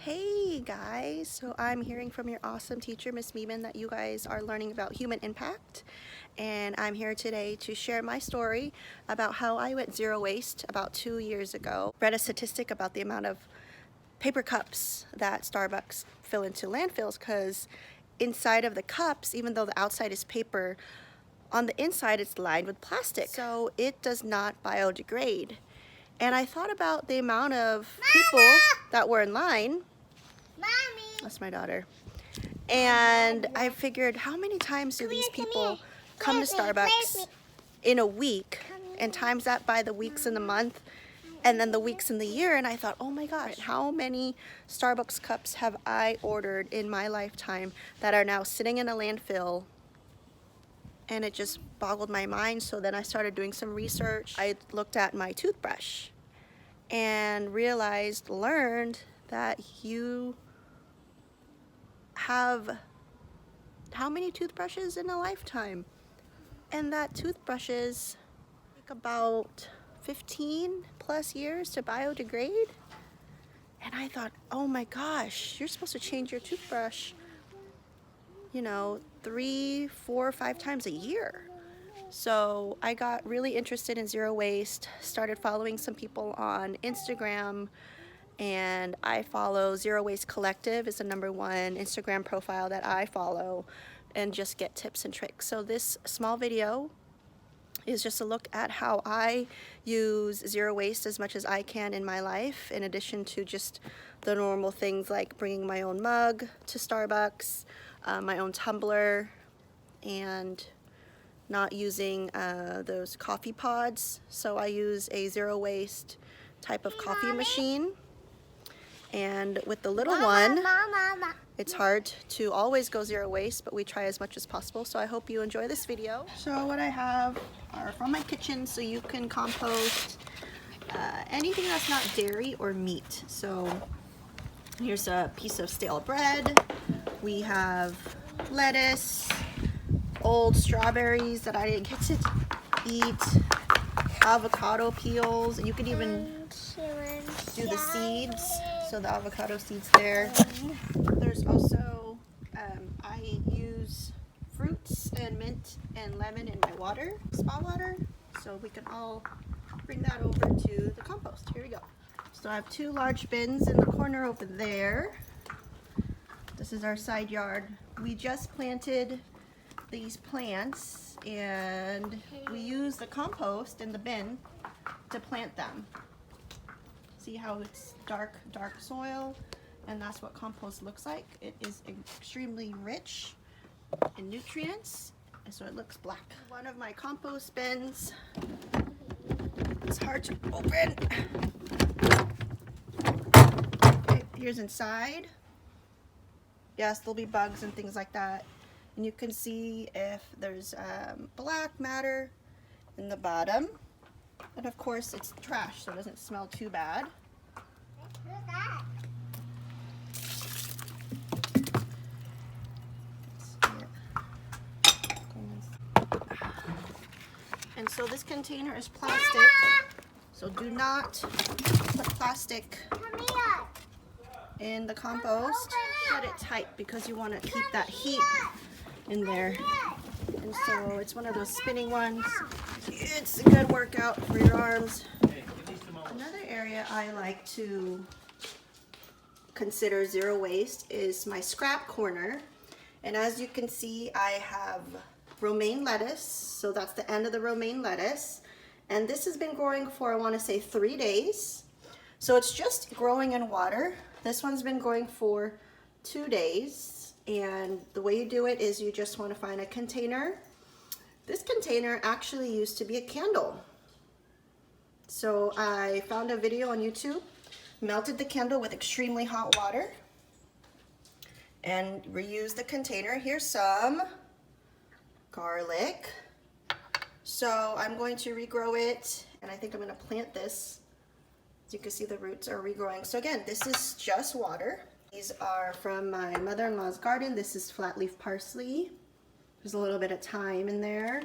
Hey guys, so I'm hearing from your awesome teacher, Miss Meeman, that you guys are learning about human impact, and I'm here today to share my story about how I went zero waste about 2 years ago. Read a statistic about the amount of paper cups that Starbucks fill into landfills, because inside of the cups, even though the outside is paper, on the inside it's lined with plastic, so it does not biodegrade. And I thought about the amount of people that were in line. Mommy. That's my daughter. And I figured, how many times do these people come to Starbucks in a week, and times that by the weeks in the month and then the weeks in the year? And I thought, oh my gosh, how many Starbucks cups have I ordered in my lifetime that are now sitting in a landfill? And it just boggled my mind. So then I started doing some research. I looked at my toothbrush and learned that you have how many toothbrushes in a lifetime, and that toothbrushes take about 15 plus years to biodegrade. And I thought, oh my gosh, you're supposed to change your toothbrush, 3, 4, 5 times a year. So I got really interested in zero waste, started following some people on Instagram, and I follow Zero Waste Collective. Is the #1 Instagram profile that I follow, and just get tips and tricks. So this small video is just a look at how I use zero waste as much as I can in my life, in addition to just the normal things like bringing my own mug to Starbucks, my own tumbler, and not using those coffee pods. So I use a zero waste type of coffee machine. And with the little one, it's hard to always go zero waste, but we try as much as possible. So I hope you enjoy this video. So what I have are from my kitchen, so you can compost anything that's not dairy or meat. So here's a piece of stale bread. We have lettuce, old strawberries that I didn't get to eat, avocado peels. You can even do the seeds, so the avocado seeds there. There's also, I use fruits and mint and lemon in my water, spa water, so we can all bring that over to the compost. Here we go. So I have 2 large bins in the corner over there. This is our side yard. We just planted these plants, and we use the compost in the bin to plant them. See how it's dark soil, and that's what compost looks like. It is extremely rich in nutrients, and so it looks black. One of my compost bins, it's hard to open. Okay, here's inside. Yes, there'll be bugs and things like that. And you can see if there's black matter in the bottom. And of course it's trash, so it doesn't smell too bad. What's that? And so this container is plastic, so do not put plastic in the compost. Set it tight because you want to keep that heat in there. And so it's one of those spinning ones. It's a good workout for your arms. Another area I like to consider zero waste is my scrap corner. And as you can see, I have romaine lettuce. So that's the end of the romaine lettuce. And this has been growing for, I want to say, 3 days. So it's just growing in water. This one's been growing for 2 days. And the way you do it is you just want to find a container. This container actually used to be a candle. So I found a video on YouTube, melted the candle with extremely hot water, and reused the container. Here's some garlic. So I'm going to regrow it, and I think I'm going to plant this. As you can see, the roots are regrowing. So again, this is just water. These are from my mother-in-law's garden. This is flat leaf parsley. There's a little bit of thyme in there.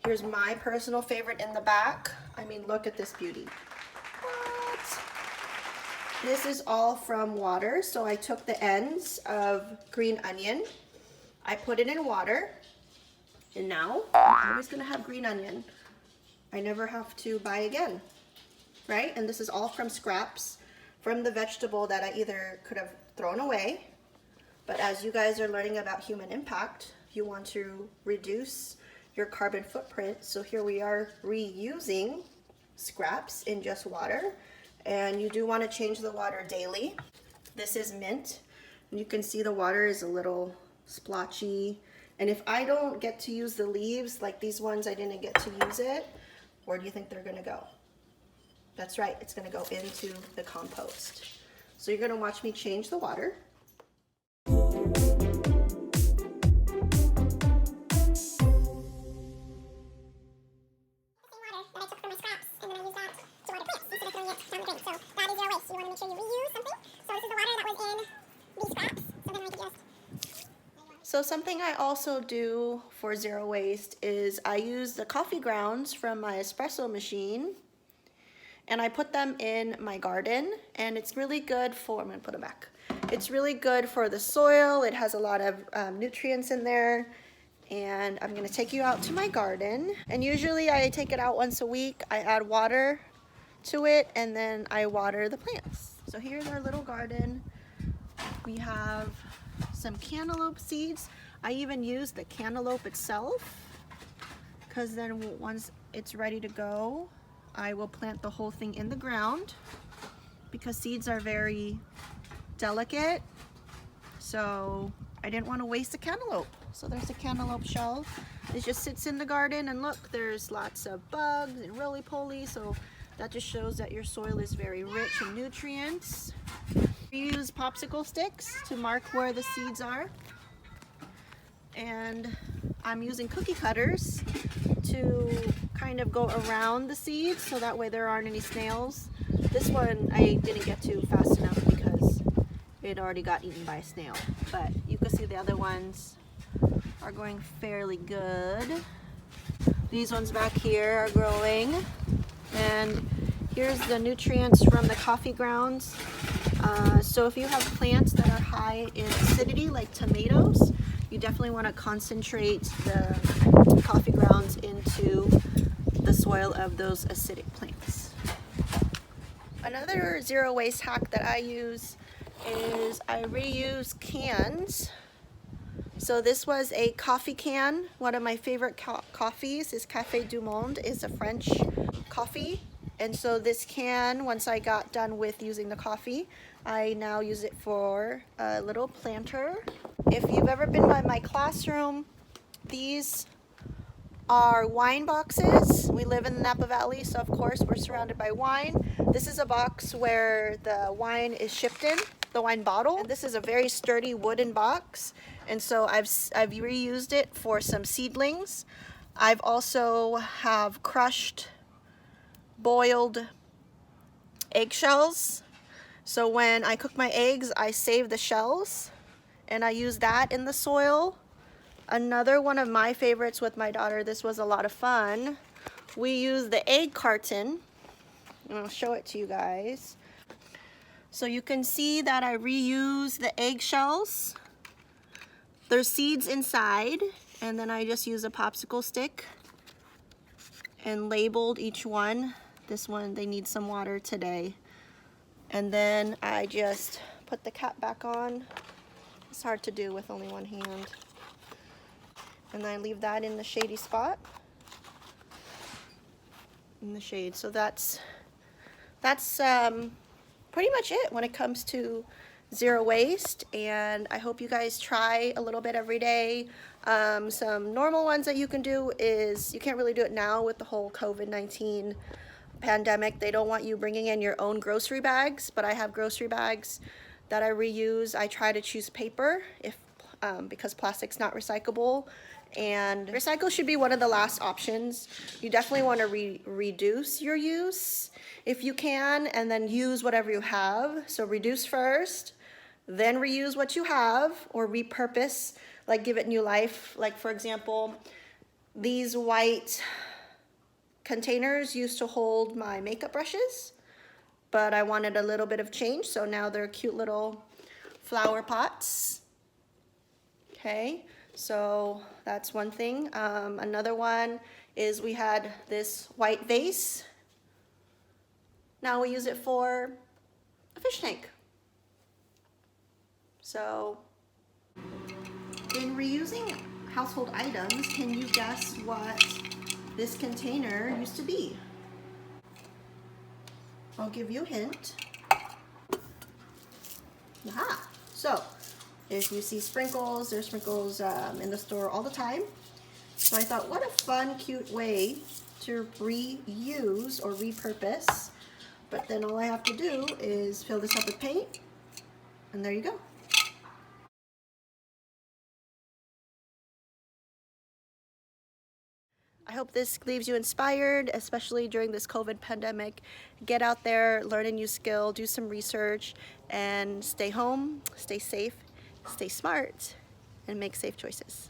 Here's my personal favorite in the back. I mean, look at this beauty. What? This is all from water. So I took the ends of green onion, I put it in water, and now I'm always gonna have green onion. I never have to buy again, right? And this is all from scraps from the vegetable that I either could have thrown away, but as you guys are learning about human impact, you want to reduce your carbon footprint. So here we are reusing scraps in just water, and you do want to change the water daily. This is mint, and you can see the water is a little splotchy. And if I don't get to use the leaves, like these ones, I didn't get to use it, where do you think they're gonna go? That's right, it's gonna go into the compost. So you're gonna watch me change the water. So something I also do for zero waste is I use the coffee grounds from my espresso machine and I put them in my garden, and it's really good for, I'm gonna put them back. It's really good for the soil. It has a lot of nutrients in there, and I'm gonna take you out to my garden. And usually I take it out once a week. I add water to it and then I water the plants. So here's our little garden. We have some cantaloupe seeds. I even use the cantaloupe itself, because then once it's ready to go, I will plant the whole thing in the ground, because seeds are very delicate. So I didn't want to waste a cantaloupe. So there's a cantaloupe shell. It just sits in the garden, and look, there's lots of bugs and roly-poly. So that just shows that your soil is very rich in nutrients. We use popsicle sticks to mark where the seeds are. And I'm using cookie cutters to kind of go around the seeds so that way there aren't any snails. This one I didn't get to fast enough because it already got eaten by a snail. But you can see the other ones are going fairly good. These ones back here are growing. And here's the nutrients from the coffee grounds. So if you have plants that are high in acidity, like tomatoes, you definitely want to concentrate the coffee grounds into the soil of those acidic plants. Another zero waste hack that I use is I reuse cans. So this was a coffee can. One of my favorite coffees is Café du Monde. It's a French coffee. And so this can, once I got done with using the coffee, I now use it for a little planter. If you've ever been by my classroom, these are wine boxes. We live in the Napa Valley, so of course we're surrounded by wine. This is a box where the wine is shipped in, the wine bottle. And this is a very sturdy wooden box. And so I've reused it for some seedlings. I've also have crushed boiled eggshells. So when I cook my eggs, I save the shells and I use that in the soil. Another one of my favorites with my daughter, this was a lot of fun. We use the egg carton, and I'll show it to you guys. So you can see that I reuse the eggshells. There's seeds inside, and then I just use a popsicle stick and labeled each one. This one, they need some water today. And then I just put the cap back on. It's hard to do with only one hand. And then I leave that in the shady spot, in the shade. So that's pretty much it when it comes to zero waste. And I hope you guys try a little bit every day. Some normal ones that you can do is, you can't really do it now with the whole COVID-19 pandemic. They don't want you bringing in your own grocery bags, but I have grocery bags that I reuse. I try to choose paper because plastic's not recyclable, and recycle should be one of the last options. You definitely want to reduce your use if you can, and then use whatever you have. So reduce first, then reuse what you have, or repurpose, like give it new life. Like for example, these white containers used to hold my makeup brushes. but I wanted a little bit of change, so now they're cute little flower pots. Okay, so that's one thing. Another one is we had this white vase. Now we use it for a fish tank. So in reusing household items, can you guess what this container used to be? I'll give you a hint. Aha! So if you see sprinkles, there's sprinkles in the store all the time. So I thought, what a fun, cute way to reuse or repurpose. But then all I have to do is fill this up with paint, and there you go. I hope this leaves you inspired, especially during this COVID pandemic. Get out there, learn a new skill, do some research, and stay home, stay safe, stay smart, and make safe choices.